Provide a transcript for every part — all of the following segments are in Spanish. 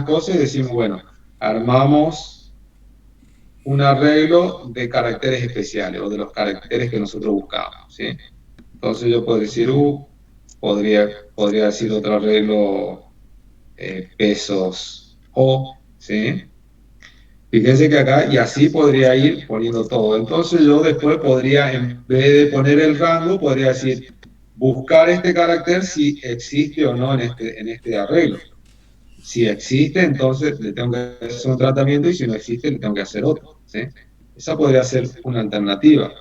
algunas cosas y decimos, bueno, armamos un arreglo de caracteres especiales o de los caracteres que nosotros buscamos, ¿sí? Entonces yo puedo decir podría decir otro arreglo, pesos O, ¿sí? Fíjense que acá, y así podría ir poniendo todo. Entonces yo después podría, en vez de poner el rango, podría decir, buscar este carácter si existe o no en este arreglo. Si existe, entonces le tengo que hacer un tratamiento y si no existe, le tengo que hacer otro, ¿sí? Esa podría ser una alternativa.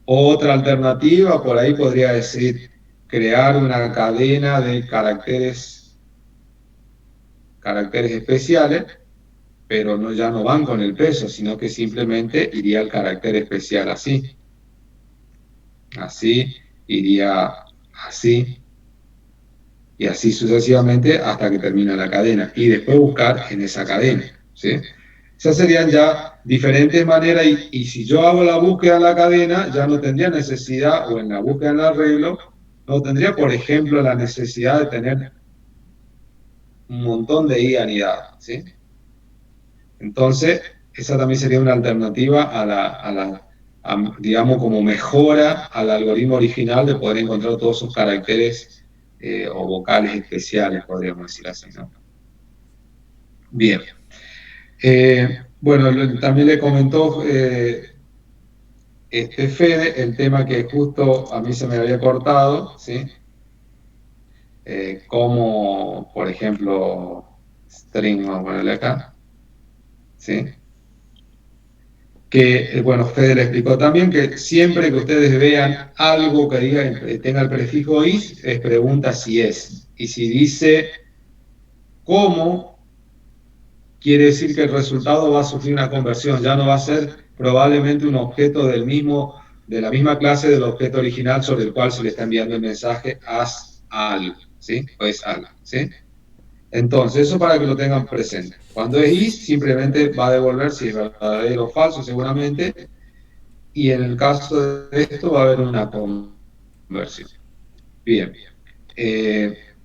Otra alternativa, por ahí podría decir, crear una cadena de caracteres especiales, pero no, ya no van con el peso, sino que simplemente iría el carácter especial así, así, iría así, y así sucesivamente hasta que termina la cadena, y después buscar en esa cadena, ¿sí? Esas serían ya diferentes maneras, y si yo hago la búsqueda en la cadena, ya no tendría necesidad, o en la búsqueda en el arreglo, no tendría, por ejemplo, la necesidad de tener un montón de i anidados, ¿sí? Entonces, esa también sería una alternativa digamos, como mejora al algoritmo original de poder encontrar todos esos caracteres, o vocales especiales, podríamos decir así, ¿no? Bien. Bueno, también le comentó, Fede, el tema que justo a mí se me había cortado, ¿sí? Como, por ejemplo, string, vamos a ponerle acá, ¿sí? Que, bueno, Fede le explicó también que siempre que ustedes vean algo que diga, tenga el prefijo is, les pregunta si es. Y si dice cómo, quiere decir que el resultado va a sufrir una conversión, ya no va a ser probablemente un objeto de la misma clase del objeto original sobre el cual se le está enviando el mensaje as algo, ¿sí? O es algo, ¿sí? Entonces, eso para que lo tengan presente. Cuando es is, simplemente va a devolver si es verdadero o falso, seguramente, y en el caso de esto va a haber una conversión. Bien.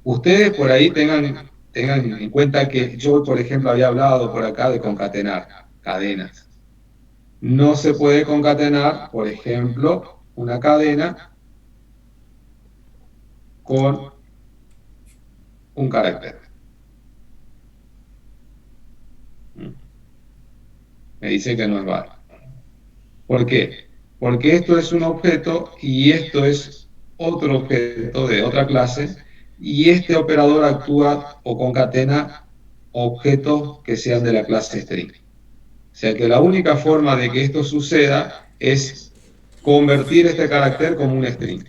Ustedes por ahí tengan en cuenta que yo, por ejemplo, había hablado por acá de concatenar cadenas. No se puede concatenar, por ejemplo, una cadena con un carácter. Me dice que no es válido. ¿Por qué? Porque esto es un objeto y esto es otro objeto de otra clase, y este operador actúa o concatena objetos que sean de la clase string. O sea que la única forma de que esto suceda es convertir este carácter como un string.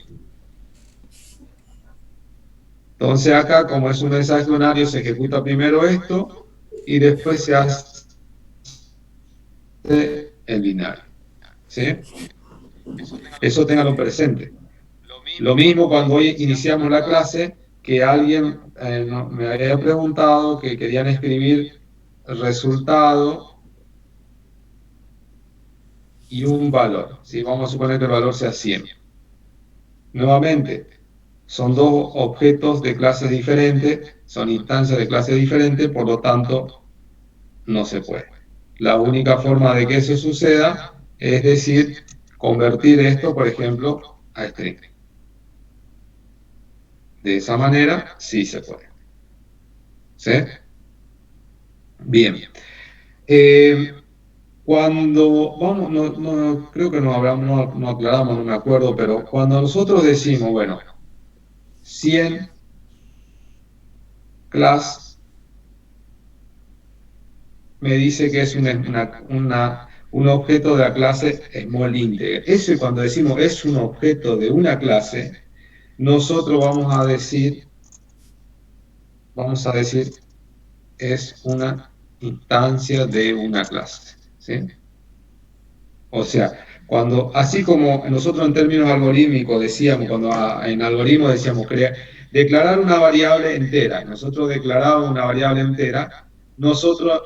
Entonces acá, como es un mensaje unario, se ejecuta primero esto y después se hace el binario, ¿sí? Eso ténganlo presente. Lo mismo cuando hoy iniciamos la clase, que alguien, me había preguntado que querían escribir el resultado y un valor, ¿sí? Vamos a suponer que el valor sea 100. Nuevamente, son dos objetos de clases diferentes, son instancias de clases diferentes, por lo tanto, no se puede. La única forma de que eso suceda es decir, convertir esto, por ejemplo, a string. De esa manera, sí se puede. ¿Sí? Bien. Cuando, vamos, creo que no aclaramos, no me acuerdo, pero cuando nosotros decimos, bueno, 100 class me dice que es un objeto de la clase small integer. Ese, cuando decimos es un objeto de una clase, nosotros vamos a decir es una instancia de una clase, ¿sí? O sea, así como nosotros en términos algorítmicos decíamos, cuando en algoritmo decíamos declarar una variable entera, nosotros declarábamos una variable entera, nosotros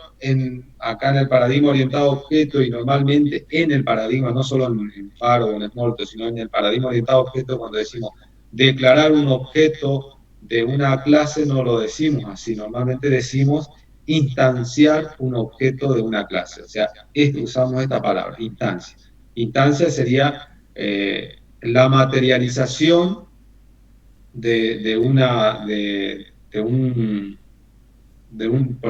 acá en el paradigma orientado a objeto, y normalmente en el paradigma, no solo en Faro o en Smalltalk, sino en el paradigma orientado a objeto, cuando decimos declarar un objeto de una clase, no lo decimos así, normalmente decimos instanciar un objeto de una clase. O sea, usamos esta palabra, instancia. Instancia sería la materialización por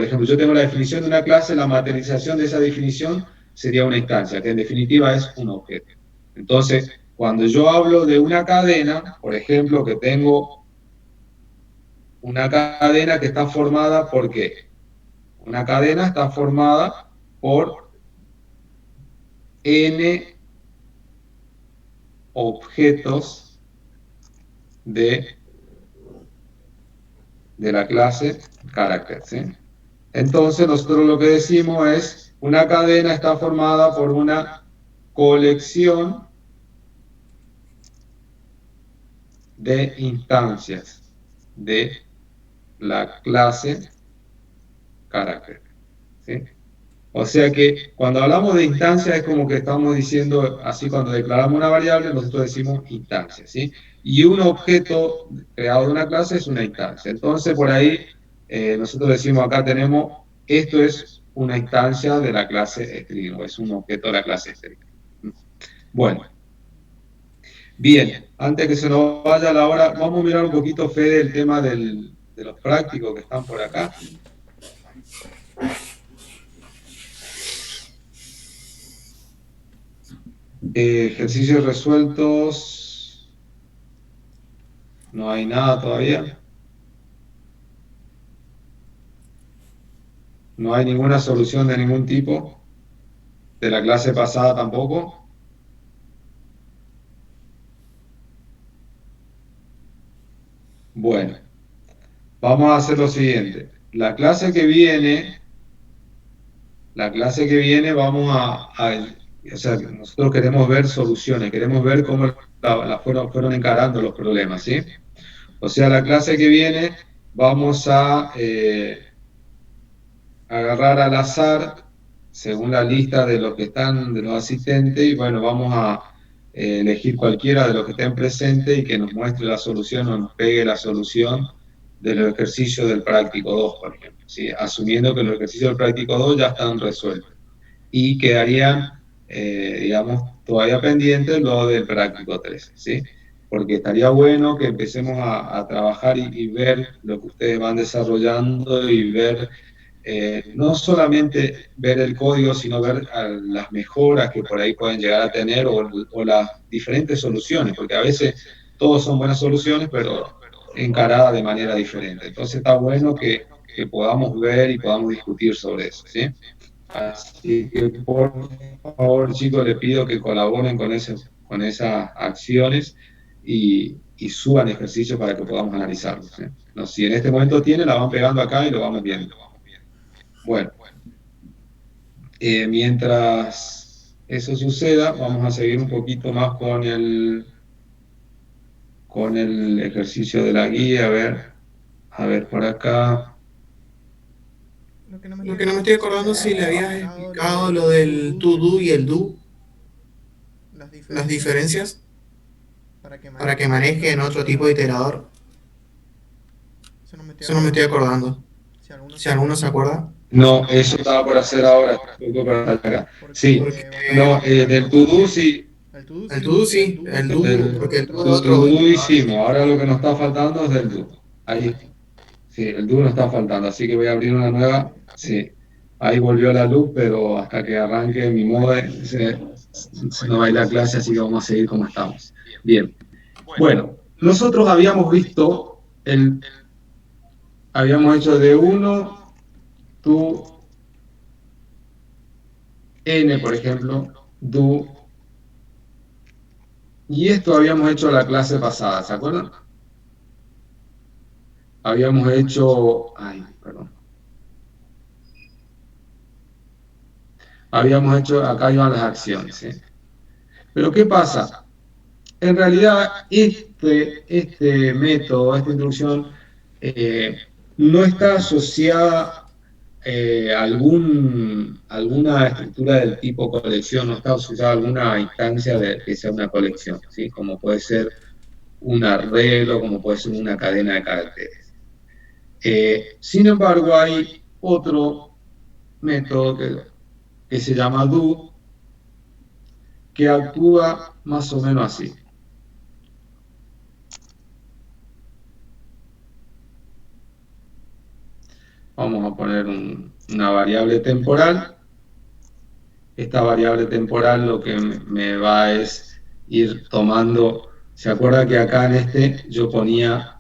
ejemplo, yo tengo la definición de una clase, la materialización de esa definición sería una instancia, que en definitiva es un objeto. Entonces, cuando yo hablo de una cadena, por ejemplo, que tengo una cadena que está formada por ¿qué? Una cadena está formada por n objetos de la clase carácter, ¿sí? Entonces nosotros lo que decimos es, una cadena está formada por una colección de instancias de la clase carácter, ¿sí? O sea que cuando hablamos de instancia es como que estamos diciendo, así cuando declaramos una variable, nosotros decimos instancia, ¿sí? Y un objeto creado de una clase es una instancia. Entonces por ahí nosotros decimos acá tenemos, esto es una instancia de la clase string, o es un objeto de la clase string. Bueno, bien, antes que se nos vaya la hora, vamos a mirar un poquito, Fede, el tema de los prácticos que están por acá. Ejercicios resueltos. No hay nada todavía. No hay ninguna solución de ningún tipo. De la clase pasada tampoco. Bueno, vamos a hacer lo siguiente. La clase que viene o sea, nosotros queremos ver soluciones, queremos ver cómo fueron encarando los problemas, ¿sí? O sea, la clase que viene vamos a agarrar al azar, según la lista de los que están, de los asistentes, y bueno, vamos a elegir cualquiera de los que estén presentes y que nos muestre la solución o nos pegue la solución de los ejercicios del práctico 2, por ejemplo, ¿sí? Asumiendo que los ejercicios del práctico 2 ya están resueltos y quedarían, digamos, todavía pendientes los del práctico 3, ¿sí? Porque estaría bueno que empecemos a trabajar y ver lo que ustedes van desarrollando y ver, no solamente ver el código, sino ver las mejoras que por ahí pueden llegar a tener o las diferentes soluciones, porque a veces todos son buenas soluciones, pero encaradas de manera diferente. Entonces está bueno que podamos ver y podamos discutir sobre eso, ¿sí? Así que por favor, chicos, les pido que colaboren con esas acciones y suban ejercicios para que podamos analizarlos, ¿sí? No, si en este momento tienen, la van pegando acá y lo vamos viendo. Bueno, mientras eso suceda, vamos a seguir un poquito más con el ejercicio de la guía. A ver por acá. Lo que no me estoy acordando si le habías explicado lo del to do y el do, las diferencias para que maneje en otro tipo de iterador. Eso no me estoy acordando. Si alguno se acuerda. No, eso estaba por hacer ahora. Acá. Sí, no, del to do sí. El to do sí, el do, porque el do es To otro. do hicimos, ahora lo que nos está faltando es del do. Ahí, sí, el do nos está faltando, así que voy a abrir una nueva. Sí, ahí volvió la luz, pero hasta que arranque mi mode se nos va a ir la clase, así que vamos a seguir como estamos. Bien, bueno, nosotros habíamos visto, habíamos hecho de 1, to n, por ejemplo, do, y esto habíamos hecho la clase pasada, ¿se acuerdan? Habíamos hecho, ay, perdón. Habíamos hecho, acá iban las acciones, ¿sí? Pero ¿qué pasa? En realidad, este método, esta instrucción, no está asociada a alguna estructura del tipo colección, no está asociada a alguna instancia de que sea una colección, ¿sí? Como puede ser un arreglo, como puede ser una cadena de caracteres. Sin embargo, hay otro método que se llama do, que actúa más o menos así. Vamos a poner una variable temporal. Esta variable temporal lo que me va es ir tomando, ¿se acuerda que acá en este yo ponía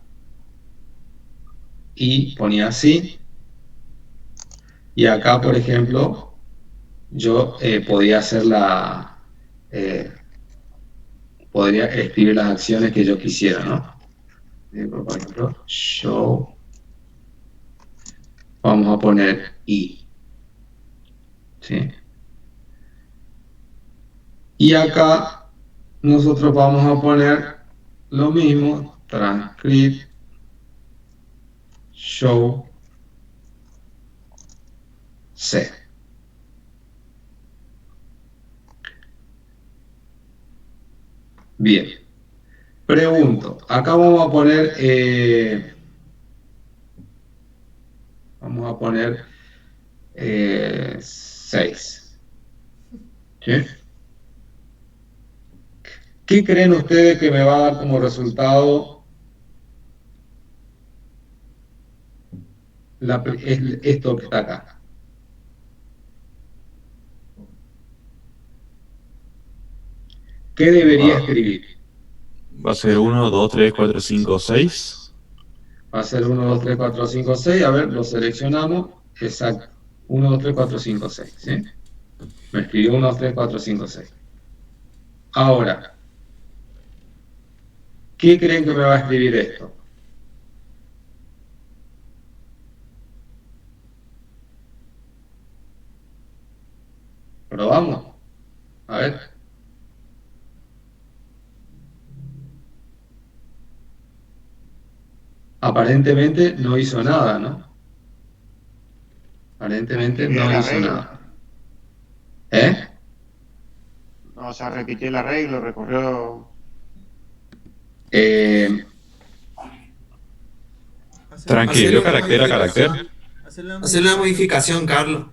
y ponía así? Y acá, por ejemplo, yo podía hacer podría escribir las acciones que yo quisiera, ¿no? Por ejemplo, show, vamos a poner y, ¿sí? Y acá nosotros vamos a poner lo mismo, transcript, show, C. Bien. Pregunto, acá vamos a poner 6. ¿Sí? ¿Qué creen ustedes que me va a dar como resultado esto que está acá? ¿Qué debería escribir? Va a ser 1, 2, 3, 4, 5, 6. Va a ser 1, 2, 3, 4, 5, 6. A ver, lo seleccionamos. Exacto. 1, 2, 3, 4, 5, 6. ¿Sí? Me escribió 1, 2, 3, 4, 5, 6. Ahora, ¿qué creen que me va a escribir esto? ¿Probamos? A ver. Aparentemente no hizo nada, ¿no? Aparentemente no hizo nada. ¿Eh? O sea, repitió el arreglo, recorrió. Transcribió carácter a carácter. Hacer la modificación, Carlos.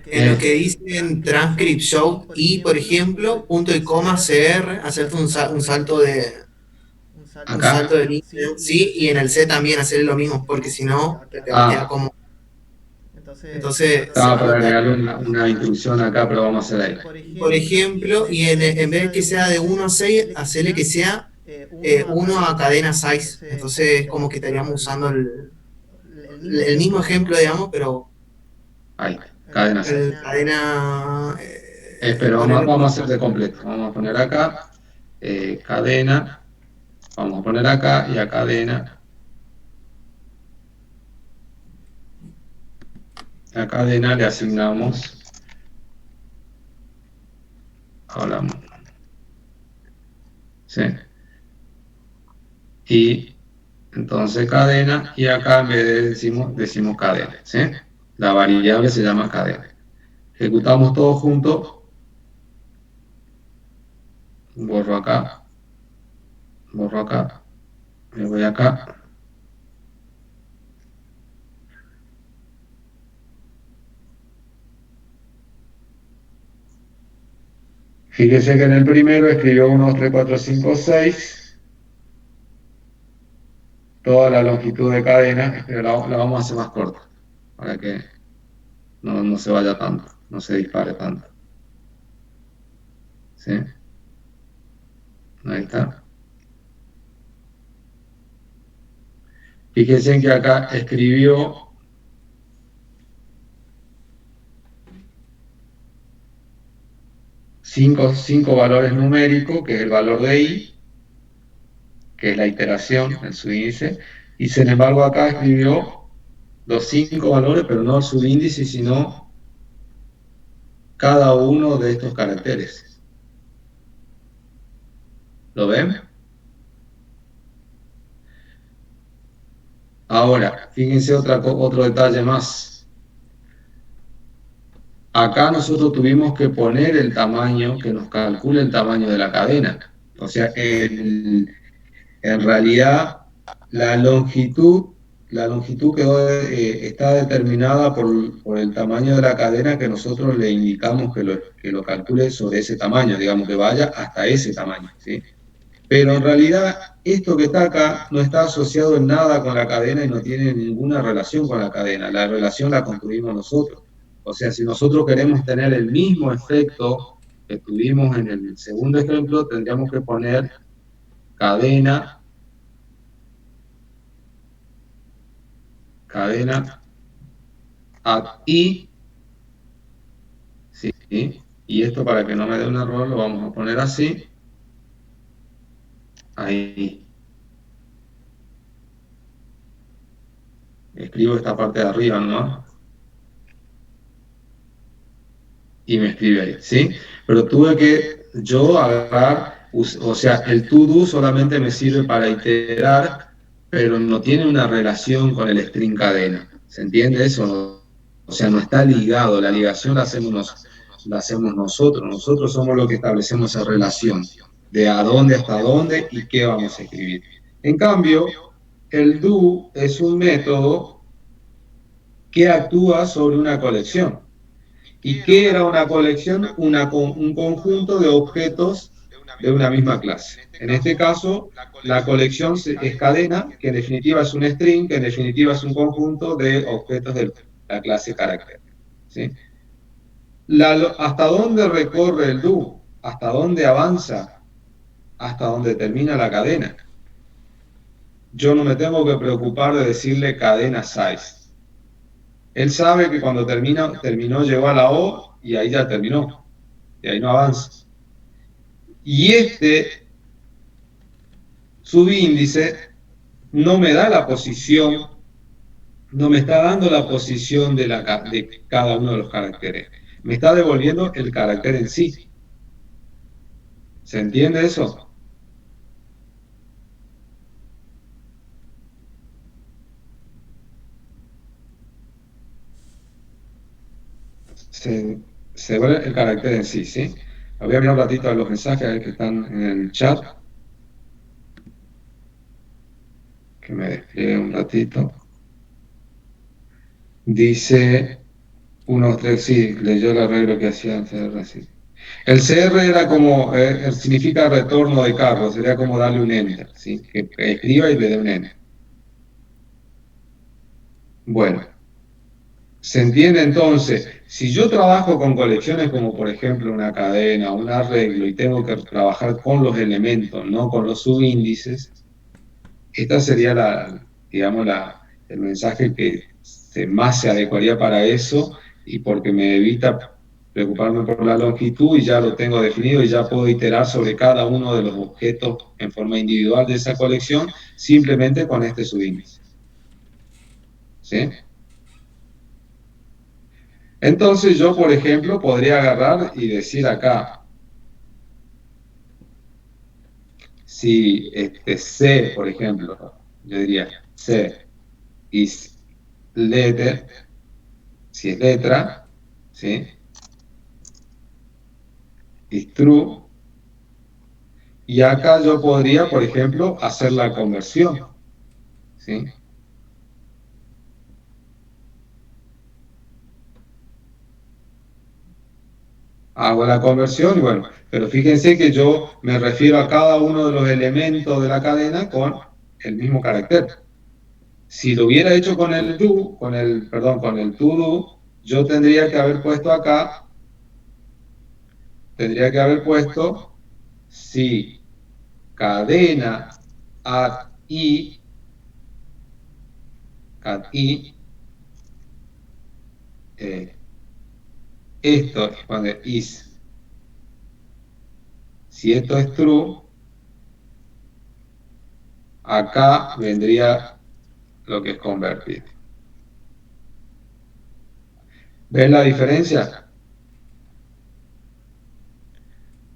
En lo que dicen transcript show y, por ejemplo, punto y coma CR, hacerte un salto de Acá. línea, sí, y en el C también hacer lo mismo, porque si no, te queda como. Entonces, estaba para agregarle una instrucción acá, pero vamos a hacer ahí. Por ejemplo, y en vez de que sea de 1 a 6, hacerle que sea 1 a cadena 6. Entonces, como que estaríamos usando el mismo ejemplo, digamos, pero. Ahí, cadena 6. Cadena. Pero vamos a hacer de completo. Vamos a poner acá cadena. Vamos a poner acá y a cadena. A cadena le asignamos. Hablamos. ¿Sí? Y entonces cadena, y acá en vez de decimos cadena. ¿Sí? La variable se llama cadena. Ejecutamos todo junto. Borro acá. Borro acá. Me voy acá. Fíjese que en el primero escribió 1, 2, 3, 4, 5, 6. Toda la longitud de cadena, pero la vamos a hacer más corta, para que no se vaya tanto, no se dispare tanto. ¿Sí? Ahí está. Fíjense que acá escribió cinco valores numéricos, que es el valor de i, que es la iteración, el subíndice, y sin embargo acá escribió los 5 valores, pero no el subíndice, sino cada uno de estos caracteres. ¿Lo ven? Ahora, fíjense otro detalle más. Acá nosotros tuvimos que poner el tamaño, que nos calcule el tamaño de la cadena. O sea, en realidad, la longitud la longitud está determinada por el tamaño de la cadena que nosotros le indicamos que lo calcule sobre ese tamaño, digamos que vaya hasta ese tamaño, ¿sí? Pero en realidad esto que está acá no está asociado en nada con la cadena y no tiene ninguna relación con la cadena. La relación la construimos nosotros. O sea, si nosotros queremos tener el mismo efecto que tuvimos en el segundo ejemplo, tendríamos que poner cadena at i, ¿sí? Y esto, para que no me dé un error, lo vamos a poner así. Ahí. Escribo esta parte de arriba, ¿no? Y me escribe ahí, ¿sí? Pero tuve que yo agarrar, o sea, el to do solamente me sirve para iterar, pero no tiene una relación con el string cadena. ¿Se entiende eso? O sea, no está ligado, la ligación la hacemos nosotros. Nosotros somos los que establecemos esa relación de a dónde hasta dónde y qué vamos a escribir. En cambio, el do es un método que actúa sobre una colección. ¿Y qué era una colección? Un conjunto de objetos de una misma clase. En este caso, la colección es cadena, que en definitiva es un string, que en definitiva es un conjunto de objetos de la clase carácter, ¿sí? ¿Hasta dónde recorre el do? ¿Hasta dónde avanza? Hasta dónde termina la cadena. Yo no me tengo que preocupar de decirle cadena size. Él sabe que cuando terminó, llegó a la O y ahí ya terminó. Y ahí no avanza. Y este subíndice no me da la posición, no me está dando la posición de cada uno de los caracteres. Me está devolviendo el carácter en sí. ¿Se entiende eso? Se ve el carácter en sí, ¿sí? Voy a mirar un ratito a los mensajes que están en el chat. Que me despliegue un ratito. Dice 1, 3, sí, leyó el arreglo que hacía el CR, sí. El CR era como, significa retorno de carro, sería como darle un enter, ¿sí? Que escriba y le dé un enter. Bueno, ¿se entiende entonces? Si yo trabajo con colecciones como por ejemplo una cadena, un arreglo, y tengo que trabajar con los elementos, no con los subíndices, esta sería digamos, el mensaje que más se adecuaría para eso, y porque me evita preocuparme por la longitud y ya lo tengo definido y ya puedo iterar sobre cada uno de los objetos en forma individual de esa colección, simplemente con este subíndice. ¿Sí? Entonces yo, por ejemplo, podría agarrar y decir acá, si C, por ejemplo, yo diría C is letter, si es letra, ¿sí? Is true, y acá yo podría, por ejemplo, hacer la conversión, ¿sí? Hago la conversión y bueno, pero fíjense que yo me refiero a cada uno de los elementos de la cadena con el mismo carácter. Si lo hubiera hecho con el do, con el to do, yo tendría que haber puesto acá, si cadena at i, esto es cuando is, si esto es true, acá vendría lo que es convertir. ¿Ven la diferencia?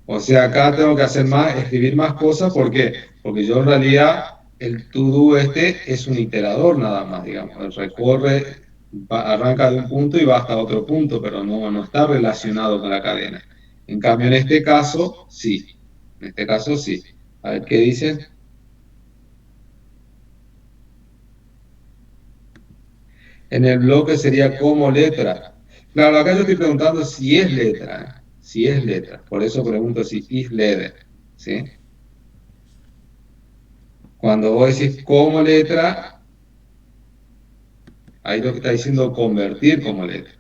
O sea, acá tengo que hacer más, escribir más cosas, ¿por qué? Porque yo en realidad, el to-do es un iterador nada más, digamos, recorre, arranca de un punto y va hasta otro punto, pero no está relacionado con la cadena. En cambio, en este caso, sí. En este caso, sí. A ver, ¿qué dicen? En el bloque sería como letra. Claro, acá yo estoy preguntando si es letra, ¿eh? Si es letra. Por eso pregunto si is letter, ¿sí? Cuando vos decís como letra, ahí lo que está diciendo convertir como letra.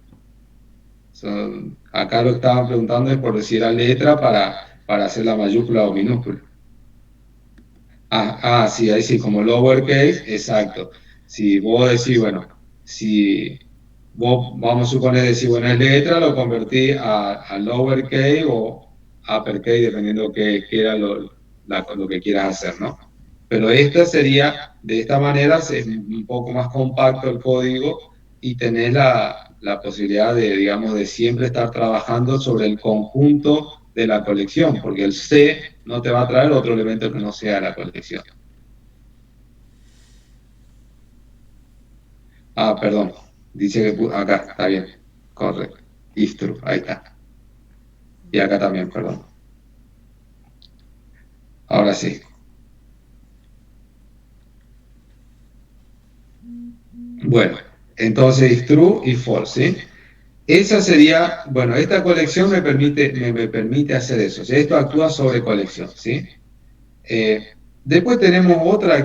Acá lo que estaban preguntando es por decir la letra para hacer la mayúscula o minúscula. Sí, ahí sí, como lowercase, exacto. Si vos decís, bueno, si vos, vamos a suponer, decir, bueno, es letra, lo convertí a lowercase o uppercase, dependiendo qué era lo que quieras hacer, ¿no? Pero esta sería, de esta manera, es un poco más compacto el código y tenés la posibilidad de, digamos, de siempre estar trabajando sobre el conjunto de la colección, porque el C no te va a traer otro elemento que no sea la colección. Perdón, dice que acá, está bien, correcto, is true, ahí está. Y acá también, perdón. Ahora sí. Bueno, entonces is true y false, ¿sí? Esa sería, bueno, esta colección me permite hacer eso. O sea, esto actúa sobre colección, ¿sí? Después tenemos otra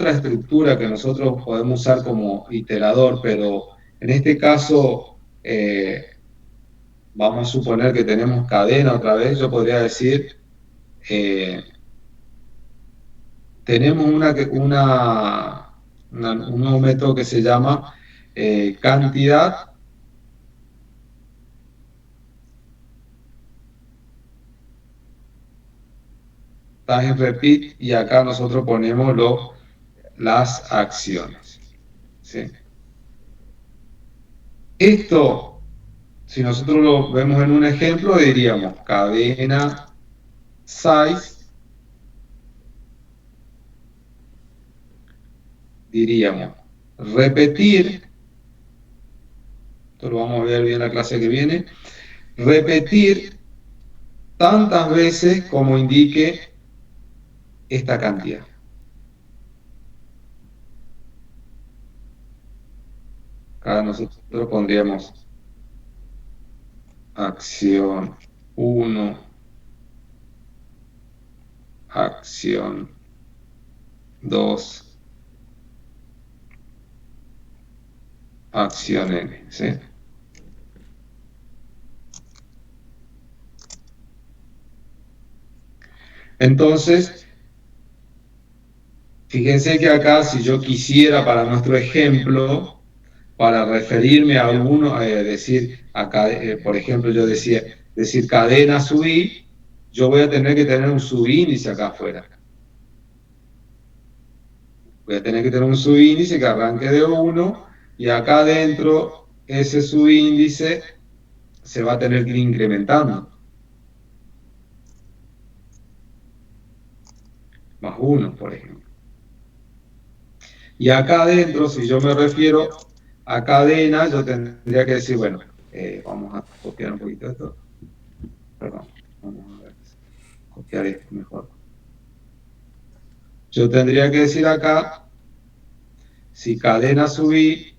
estructura que nosotros podemos usar como iterador, pero en este caso vamos a suponer que tenemos cadena otra vez. Yo podría decir, tenemos un nuevo método que se llama cantidad time repeat, y acá nosotros ponemos las acciones, ¿sí? Esto, si nosotros lo vemos en un ejemplo, diríamos cadena size, diríamos repetir, esto lo vamos a ver bien en la clase que viene, repetir tantas veces como indique esta cantidad. Acá nosotros pondríamos acción 1, acción 2, acción N, ¿sí? Entonces, fíjense que acá, si yo quisiera para nuestro ejemplo, para referirme a alguno, decir, acá, por ejemplo, yo decía, decir cadena subí, yo voy a tener que tener un subíndice acá afuera. Voy a tener que tener un subíndice que arranque de 1 y acá adentro ese subíndice se va a tener que ir incrementando. Más 1, por ejemplo. Y acá adentro, si yo me refiero a cadena, yo tendría que decir, bueno, vamos a copiar un poquito esto. Perdón, vamos a ver, copiar esto mejor. Yo tendría que decir acá, si cadena subí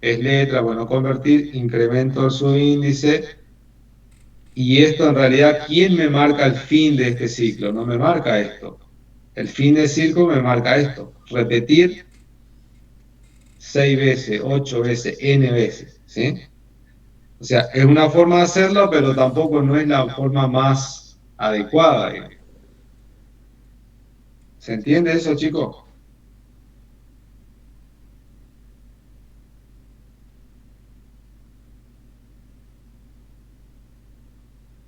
es letra, bueno, convertir, incremento el subíndice, y esto en realidad, ¿quién me marca el fin de este ciclo? No me marca esto. El fin del ciclo me marca esto, repetir 6 veces, 8 veces, n veces, ¿sí? O sea, es una forma de hacerlo, pero tampoco no es la forma más adecuada, digamos. ¿Se entiende eso, chicos?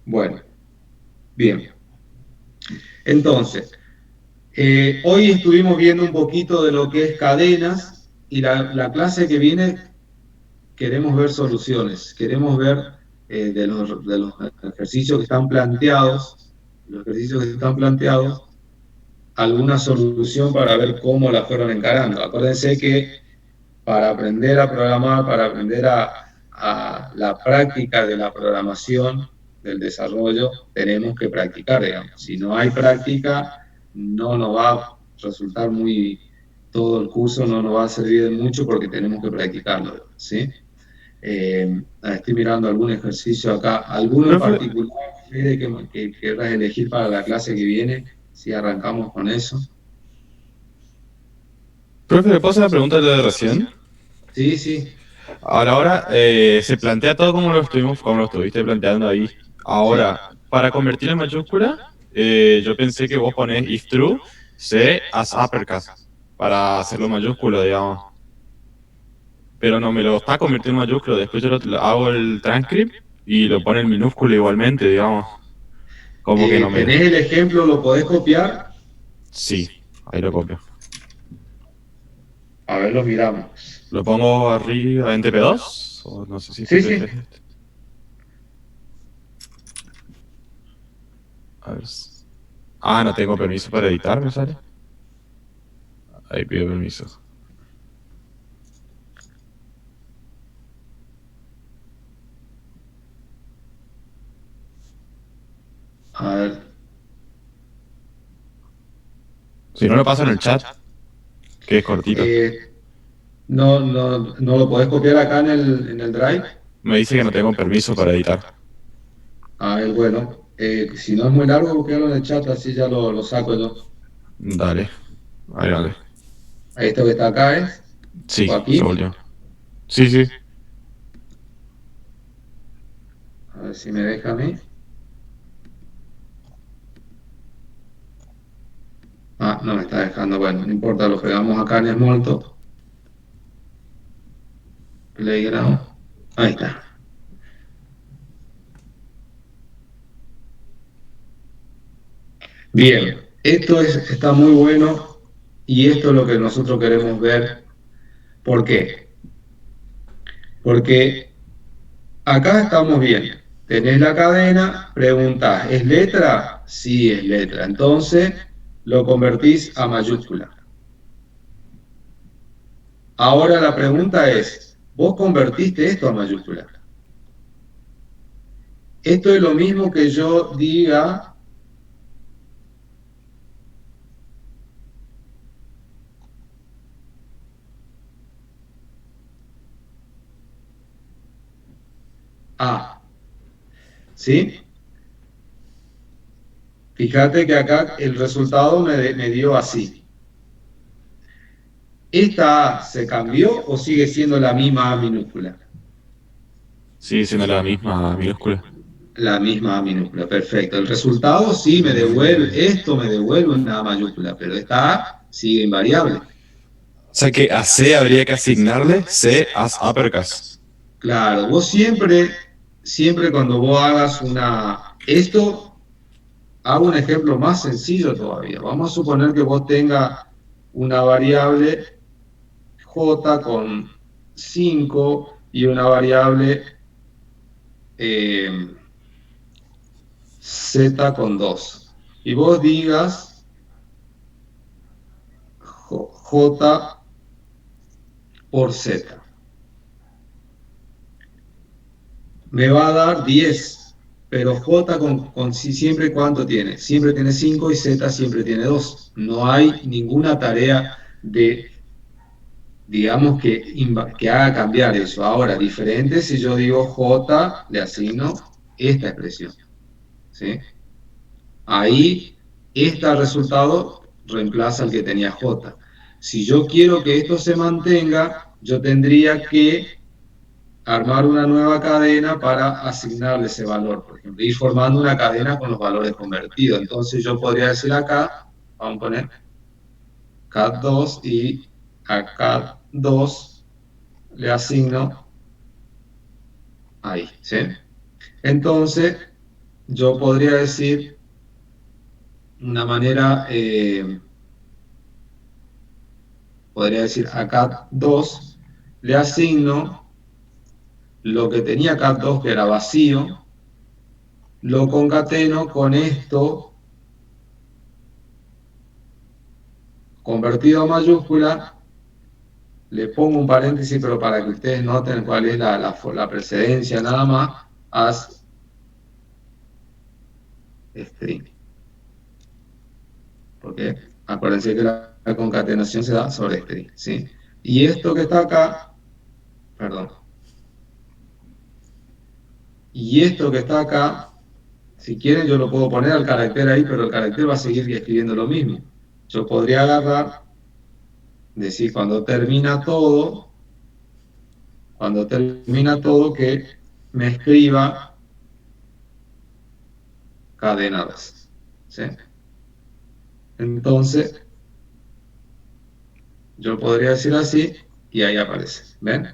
Bueno, bien. Entonces, hoy estuvimos viendo un poquito de lo que es cadenas, y la clase que viene queremos ver soluciones, queremos ver de los ejercicios que están planteados, alguna solución para ver cómo la fueron encarando. Acuérdense que para aprender a programar, para aprender a la práctica de la programación, del desarrollo, tenemos que practicar, digamos. Si no hay práctica, no nos va a resultar muy todo el curso no nos va a servir de mucho porque tenemos que practicarlo, ¿sí? Estoy mirando algún ejercicio acá, alguno en Profe, particular, Fede, que querrás elegir para la clase que viene, si arrancamos con eso. profe, ¿le puedo hacer la pregunta de recién? Sí, sí, Ahora, se plantea todo como lo estuviste planteando ahí. sí. Ahora, para convertir en mayúscula, yo pensé que vos ponés if true, C as uppercase, para hacerlo mayúsculo, digamos. Pero no me lo está convirtiendo en mayúsculo. Después yo hago el transcript y lo pone en minúsculo igualmente, digamos. Como que no me... ¿Tenés el ejemplo, lo podés copiar? Sí, ahí lo copio. A ver, lo miramos. ¿Lo pongo arriba en TP2? O no sé si Sí, TP3. sí. A ver. Ah, no tengo permiso para editar, me sale. Ahí pido permiso. A ver. Si no lo paso en el chat, que es cortito. No lo podés copiar acá en el Drive. Me dice que no tengo permiso para editar. A ver, bueno, si no es muy largo, copiarlo en el chat, así ya lo saco yo. Dale. Ahí vale. Esto que está acá es, Sí, o se aquí. volvió. Sí, sí. A ver si me deja a mí. Ah, no me está dejando. Bueno, no importa, lo pegamos acá en Smalltalk. Playground. Ahí está. Bien, está muy bueno y esto es lo que nosotros queremos ver. ¿Por qué? Porque acá estamos bien. Tenés la cadena, preguntás, ¿es letra? Sí, es letra. Entonces lo convertís a mayúscula. Ahora la pregunta es, ¿vos convertiste esto a mayúscula? Esto es lo mismo que yo diga, A, ¿sí? Fíjate que acá el resultado me dio así. ¿Esta A se cambió o sigue siendo la misma A minúscula? Sigue siendo la misma minúscula. La misma A minúscula, perfecto. El resultado sí esto me devuelve una A mayúscula, pero esta A sigue invariable. O sea que a C habría que asignarle C as uppercase. Claro, vos siempre cuando vos hagas esto, hago un ejemplo más sencillo todavía. Vamos a suponer que vos tengas una variable J con 5 y una variable Z con 2. Y vos digas J por Z. Me va a dar 10, pero J siempre ¿cuánto tiene? Siempre tiene 5 y Z siempre tiene 2. No hay ninguna tarea digamos, que haga cambiar eso. Ahora, diferente si yo digo J, le asigno esta expresión, ¿sí? Ahí, este resultado reemplaza al que tenía J. Si yo quiero que esto se mantenga, yo tendría que armar una nueva cadena para asignarle ese valor, por ejemplo, ir formando una cadena con los valores convertidos. Entonces yo podría decir acá, vamos a poner cat2 y a cat2 le asigno ahí, ¿sí? Entonces yo podría decir una manera, podría decir a cat2 le asigno lo que tenía cat2 que era vacío, lo concateno con esto convertido a mayúscula, le pongo un paréntesis, pero para que ustedes noten cuál es la precedencia nada más, as string. Porque acuérdense que la concatenación se da sobre string, ¿sí? Y esto que está acá, perdón, y esto que está acá, si quieren yo lo puedo poner al carácter ahí, pero el carácter va a seguir escribiendo lo mismo. Yo podría agarrar, decir cuando termina todo, que me escriba cadena 2, ¿sí? Entonces, yo podría decir así y ahí aparece, ¿ven?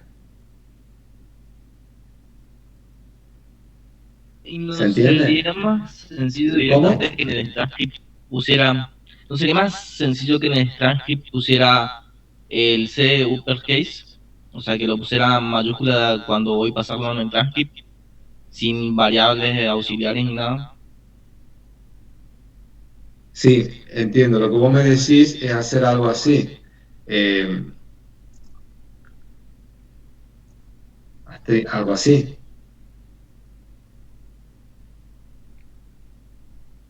Y no ¿Se entiende? sería más sencillo ¿Cómo? directamente que en el transcript pusiera, no sería más sencillo que en el transcript pusiera el C uppercase, o sea que lo pusiera mayúscula cuando voy pasarlo en el transcript, sin variables auxiliares ni nada. Sí, entiendo. Lo que vos me decís es hacer algo así. Algo así.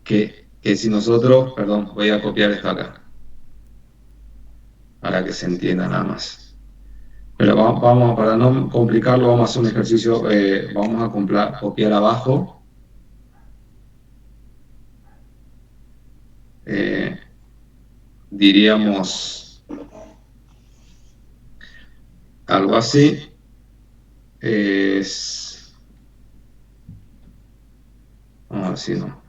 Que si nosotros, perdón, voy a copiar esto acá, para que se entienda nada más. Pero vamos, para no complicarlo, vamos a hacer un ejercicio, vamos a copiar abajo. Diríamos algo así. Vamos a ver si no.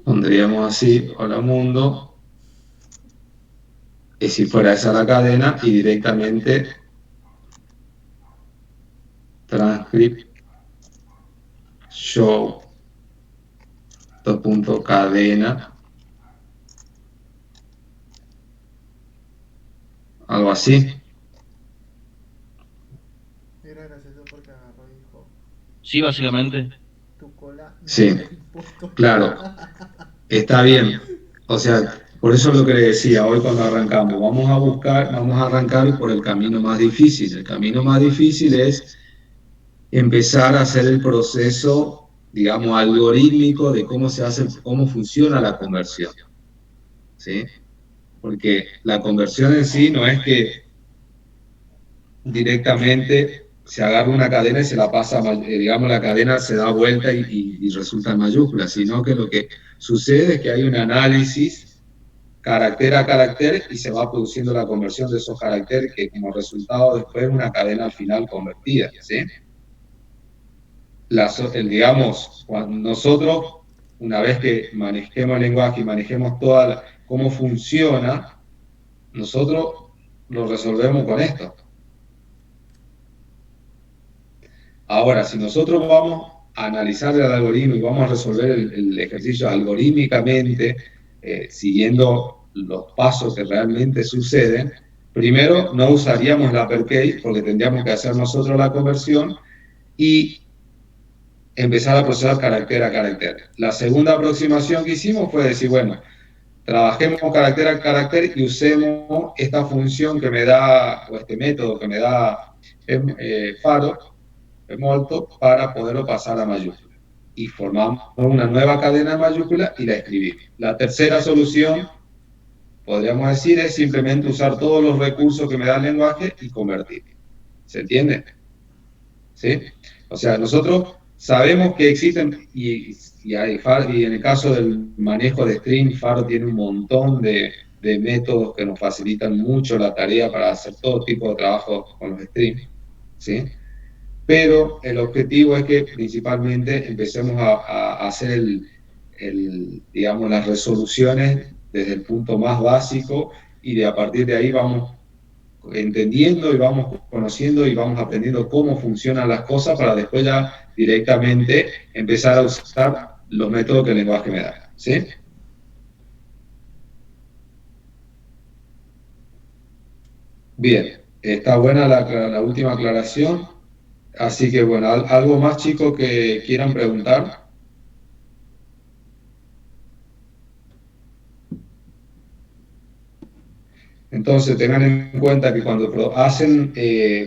Pondríamos así, hola mundo. Y si fuera esa la cadena y directamente transcript show cadena, algo así. Era gracioso porque agarró y dijo, Sí, básicamente. tu cola no Sí, me importa. claro, está bien. O sea, por eso es lo que le decía hoy cuando arrancamos. Vamos a arrancar por el camino más difícil. El camino más difícil es empezar a hacer el proceso, digamos, algorítmico de cómo se hace, cómo funciona la conversión, ¿sí? Porque la conversión en sí no es que directamente se agarra una cadena y se la pasa, digamos, la cadena se da vuelta y resulta en mayúsculas, sino que lo que sucede es que hay un análisis carácter a carácter y se va produciendo la conversión de esos caracteres que como resultado después una cadena al final convertida, ¿sí? Digamos, cuando nosotros, una vez que manejemos el lenguaje y manejemos cómo funciona, nosotros lo resolvemos con esto. Ahora, si nosotros vamos a analizar el algoritmo y vamos a resolver el ejercicio algorítmicamente, siguiendo los pasos que realmente suceden, primero no usaríamos la uppercase porque tendríamos que hacer nosotros la conversión y empezar a procesar carácter a carácter. La segunda aproximación que hicimos fue decir, bueno, trabajemos carácter a carácter y usemos esta función que me da, o este método que me da Faro, molto, para poderlo pasar a mayúscula. Y formamos una nueva cadena de mayúscula y la escribimos. La tercera solución, podríamos decir, es simplemente usar todos los recursos que me da el lenguaje y convertir. ¿Se entiende? ¿Sí? O sea, nosotros sabemos que existen, y en el caso del manejo de string, Faro tiene un montón de métodos que nos facilitan mucho la tarea para hacer todo tipo de trabajo con los strings, ¿sí? Pero el objetivo es que principalmente empecemos a hacer digamos, las resoluciones desde el punto más básico y a partir de ahí vamos entendiendo y vamos conociendo y vamos aprendiendo cómo funcionan las cosas para después ya directamente empezar a usar los métodos que el lenguaje me da, ¿sí? Bien, está buena la última aclaración. Así que bueno, ¿algo más, chicos, que quieran preguntar? Entonces tengan en cuenta que cuando hacen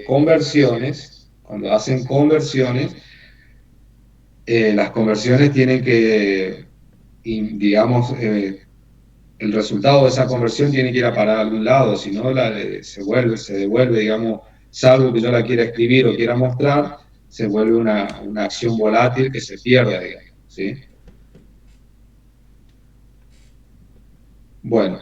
conversiones, las conversiones tienen que y digamos, el resultado de esa conversión tiene que ir a parar a algún lado, si no se devuelve, digamos, salvo que yo la quiera escribir o quiera mostrar, se vuelve una acción volátil que se pierda, digamos, ¿sí? Bueno,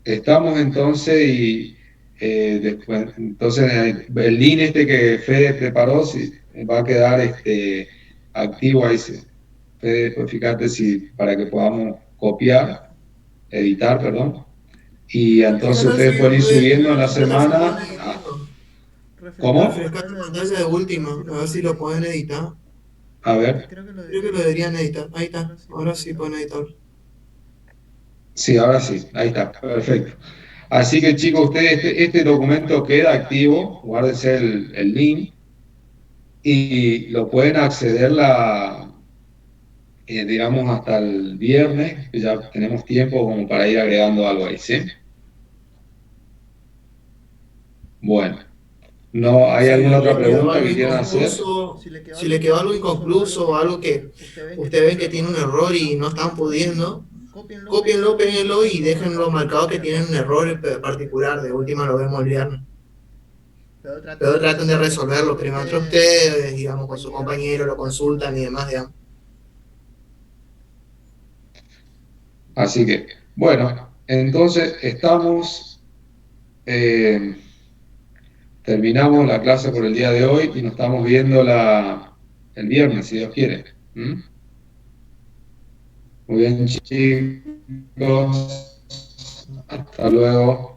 estamos entonces y después, entonces el link este que Fede preparó va a quedar activo ahí. Fede, pues fíjate para que podamos editar, perdón. Y entonces ustedes pueden ir subiendo en la semana. ¿Cómo? Refrescar la pantalla de última, a ver si lo pueden editar. A ver. Creo que lo deberían editar. Ahí está, ahora sí pueden editar. Sí, ahora sí, ahí está, perfecto. Así que chicos, ustedes este documento queda activo, guárdense el link y lo pueden acceder digamos, hasta el viernes, que ya tenemos tiempo como para ir agregando algo ahí, ¿sí? Bueno, ¿no hay alguna otra pregunta que quieran hacer? Si le quedó algo inconcluso o algo que ustedes ven que tiene un error y no están pudiendo, cópienlo, péguenlo y déjenlo marcado que tienen un error particular. De última lo vemos el viernes. Pero traten de resolverlo primero entre ustedes, digamos, con su compañero, lo consultan y demás, digamos. Así que, bueno, entonces terminamos la clase por el día de hoy y nos estamos viendo el viernes, si Dios quiere. ¿Mm? Muy bien, chicos. Hasta luego.